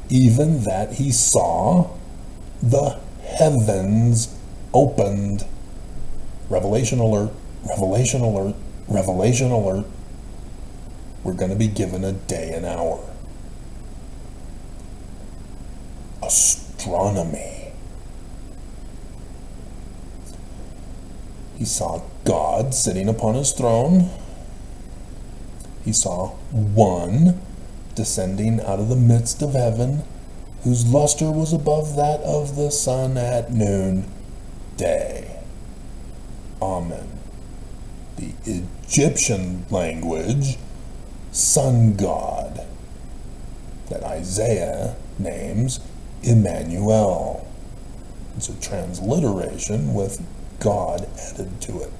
[SPEAKER 1] Even that he saw the heavens opened. Revelation alert, revelation alert, revelation alert. We're going to be given a day and hour. Astronomy. He saw God sitting upon his throne. He saw one descending out of the midst of heaven, whose luster was above that of the sun at noon day. Amen. The Egyptian language sun god that Isaiah names Emmanuel. It's a transliteration with God added to it.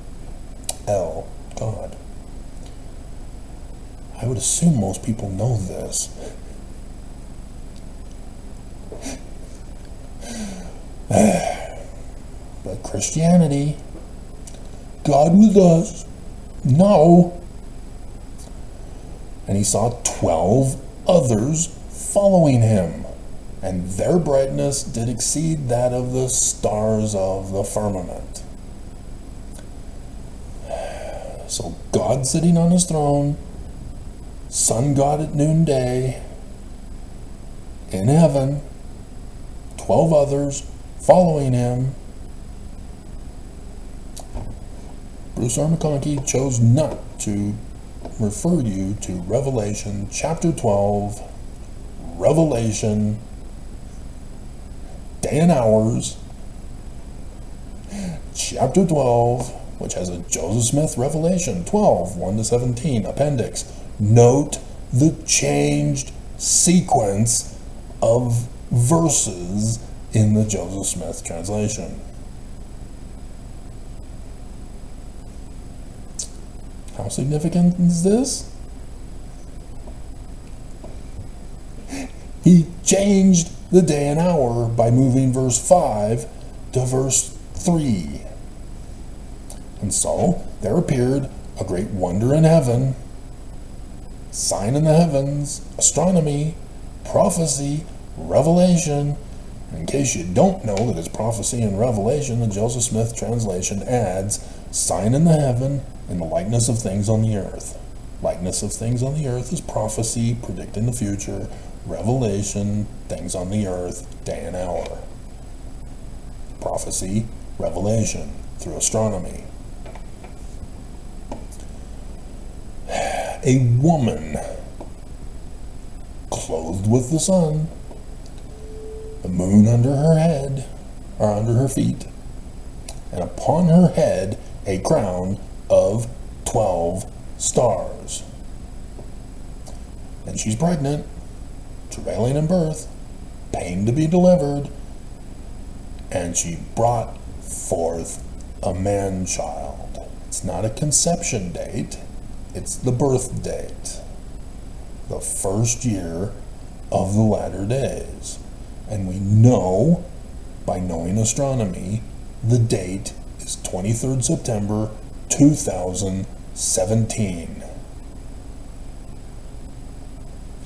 [SPEAKER 1] El, God. I would assume most people know this. But Christianity, God with us, no. And he saw 12 others following him, and their brightness did exceed that of the stars of the firmament. So God sitting on his throne, sun god at noonday, in heaven, 12 others following him. Bruce R. McConkie chose not to refer you to Revelation chapter 12, Revelation, day and hours, chapter 12, which has a Joseph Smith Revelation 12, 1-17 appendix. Note the changed sequence of verses in the Joseph Smith translation. How significant is this? He changed the day and hour by moving verse 5 to verse 3. And so there appeared a great wonder in heaven, sign in the heavens, astronomy, prophecy, revelation. In case you don't know that it's prophecy and revelation, the Joseph Smith translation adds sign in the heaven, in the likeness of things on the earth. Likeness of things on the earth is prophecy, predicting the future. Revelation, things on the earth, day and hour. Prophecy, revelation, through astronomy. A woman clothed with the sun, the moon under her head, or under her feet, and upon her head a crown of 12 stars. And she's pregnant, travailing in birth, pain to be delivered, and she brought forth a man-child. It's not a conception date, it's the birth date. The first year of the latter days. And we know, by knowing astronomy, the date is 23rd September 2017.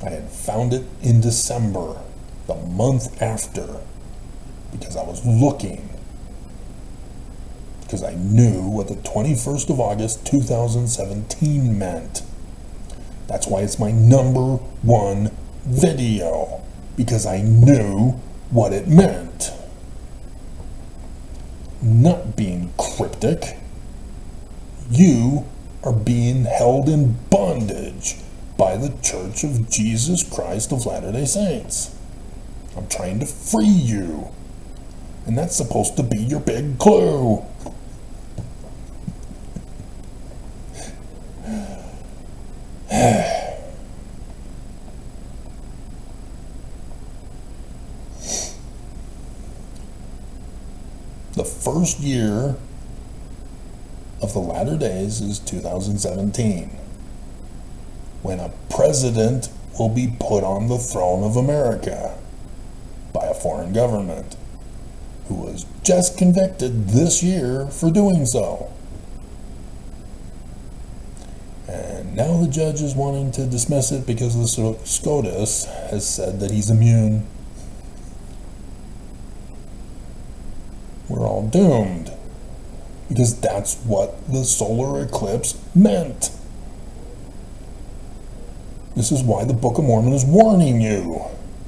[SPEAKER 1] I had found it in December, the month after, because I was looking, because I knew what the 21st of August 2017 meant. That's why it's my #1 video, because I knew what it meant. Not being cryptic, you are being held in bondage by the Church of Jesus Christ of Latter-day Saints. I'm trying to free you, and that's supposed to be your big clue. The first year of the latter days is 2017, when a president will be put on the throne of America by a foreign government who was just convicted this year for doing so. And now the judge is wanting to dismiss it because the SCOTUS has said that he's immune. We're all doomed, because that's what the solar eclipse meant. This is why the Book of Mormon is warning you.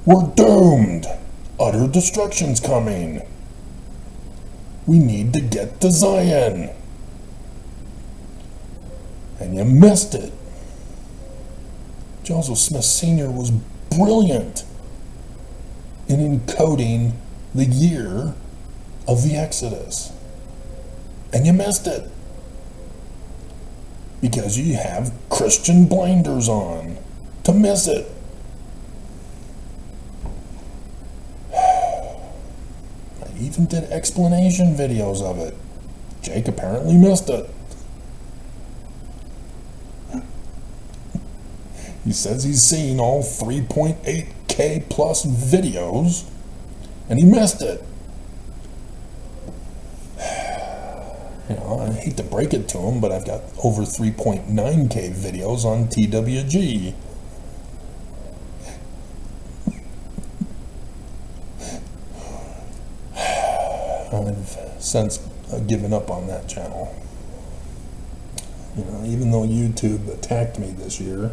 [SPEAKER 1] We're doomed. Utter destruction's coming. We need to get to Zion. And you missed it. Joseph Smith Sr. was brilliant in encoding the year of the Exodus. And you missed it. Because you have Christian blinders on to miss it. I even did explanation videos of it. Jake apparently missed it. He says he's seen all 3.8K plus videos, and he missed it. You know, I hate to break it to him, but I've got over 3.9K videos on TWG. I've since given up on that channel. You know, even though YouTube attacked me this year,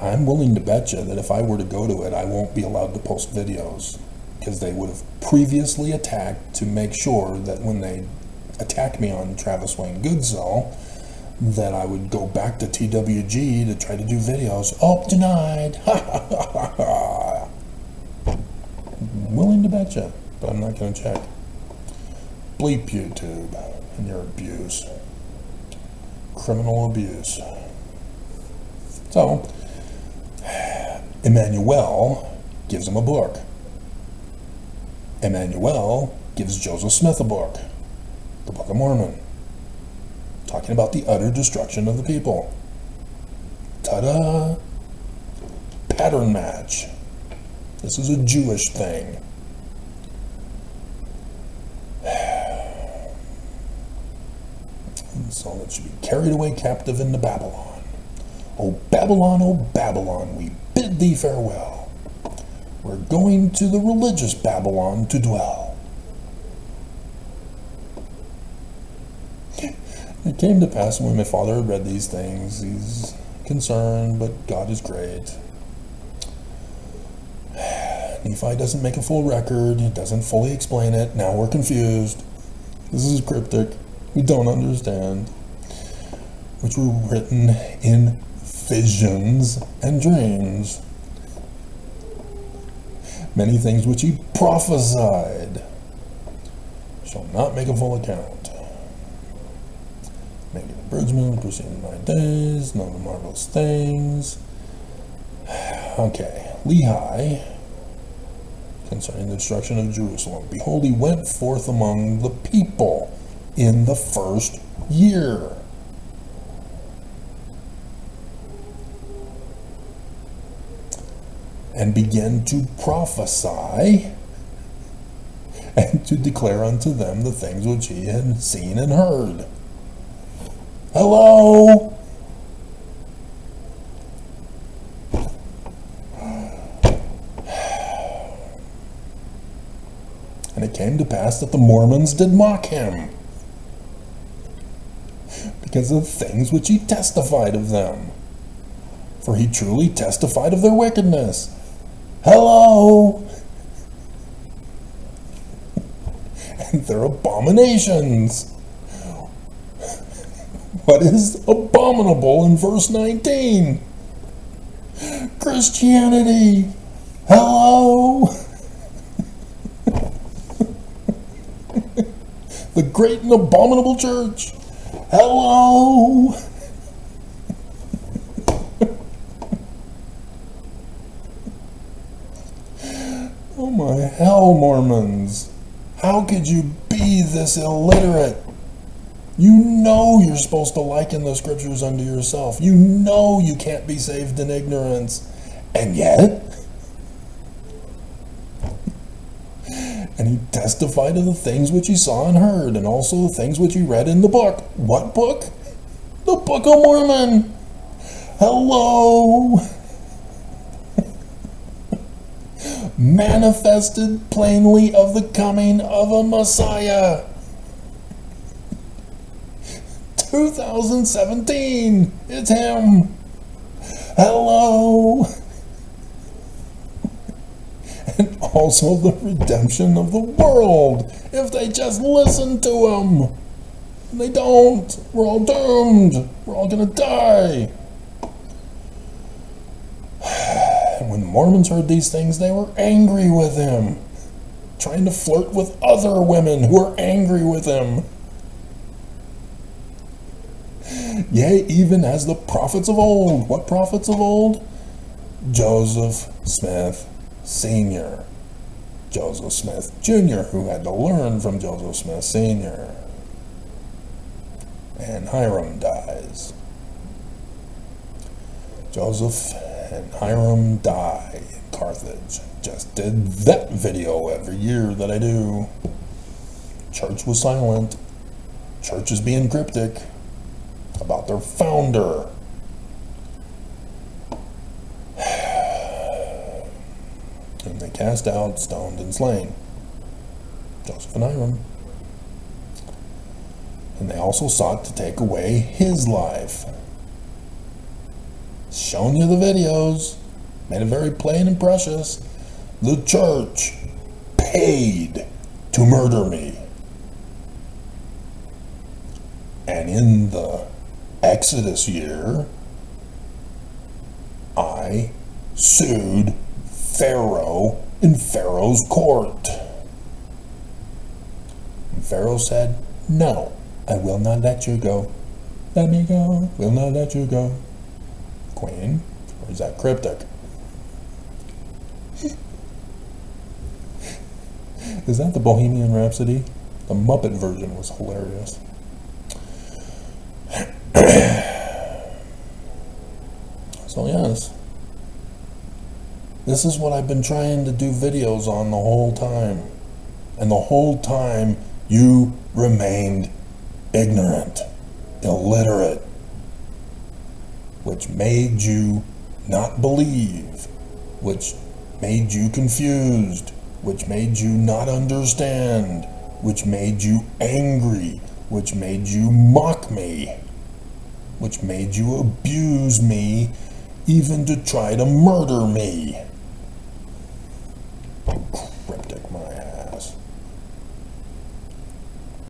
[SPEAKER 1] I'm willing to bet you that if I were to go to it, I won't be allowed to post videos, because they would have previously attacked to make sure that when they attack me on Travis Wayne Goodsell, that I would go back to TWG to try to do videos. Oh, denied. Willing to bet you, but I'm not going to check. Bleep YouTube and your abuse. Criminal abuse. So, Emmanuel gives him a book. Emmanuel gives Joseph Smith a book, the Book of Mormon, talking about the utter destruction of the people. Ta-da! Pattern match. This is a Jewish thing. And so it should be carried away captive into Babylon. O Babylon, we bid thee farewell. We're going to the religious Babylon to dwell. It came to pass when my father had read these things, he's concerned, but God is great. Nephi doesn't make a full record, he doesn't fully explain it, now we're confused. This is cryptic, we don't understand. Which were written in visions and dreams. Many things which he prophesied shall not make a full account. Making abridgment, proceeding 9 days, none of the marvelous things. Okay, Lehi, concerning the destruction of Jerusalem. Behold, he went forth among the people in the first year. And began to prophesy and to declare unto them the things which he had seen and heard. Hello? And it came to pass that the Mormons did mock him because of things which he testified of them. For he truly testified of their wickedness. Hello? And their abominations. What is abominable in verse 19? Christianity. Hello? The great and abominable church. Hello? Oh my hell, Mormons. How could you be this illiterate? You know you're supposed to liken the scriptures unto yourself. You know you can't be saved in ignorance. And yet, and he testified of the things which he saw and heard, and also the things which he read in the book. What book? The Book of Mormon. Hello? Manifested plainly of the coming of a Messiah. 2017. It's him. Hello. And also the redemption of the world, if they just listen to him. And they don't. We're all doomed. We're all gonna die. And when the Mormons heard these things, they were angry with him, trying to flirt with other women who were angry with him. Yea, even as the prophets of old. What prophets of old? Joseph Smith Sr., Joseph Smith Jr., who had to learn from Joseph Smith Sr. And Hiram dies. Joseph and Hiram die in Carthage. Just did that video every year that I do. Church was silent. Church is being cryptic about their founder. And they cast out, stoned, and slain Joseph and Hiram. And they also sought to take away his life. Shown you the videos, made it very plain and precious. The church paid to murder me. And in the Exodus year, I sued Pharaoh in Pharaoh's court. And Pharaoh said, "No, I will not let you go. Let me go, will not let you go." Queen, or is that Cryptic? Is that the Bohemian Rhapsody? The Muppet version was hilarious. So yes, this is what I've been trying to do videos on the whole time. And the whole time you remained ignorant, illiterate, which made you not believe, which made you confused, which made you not understand, which made you angry, which made you mock me, which made you abuse me, even to try to murder me.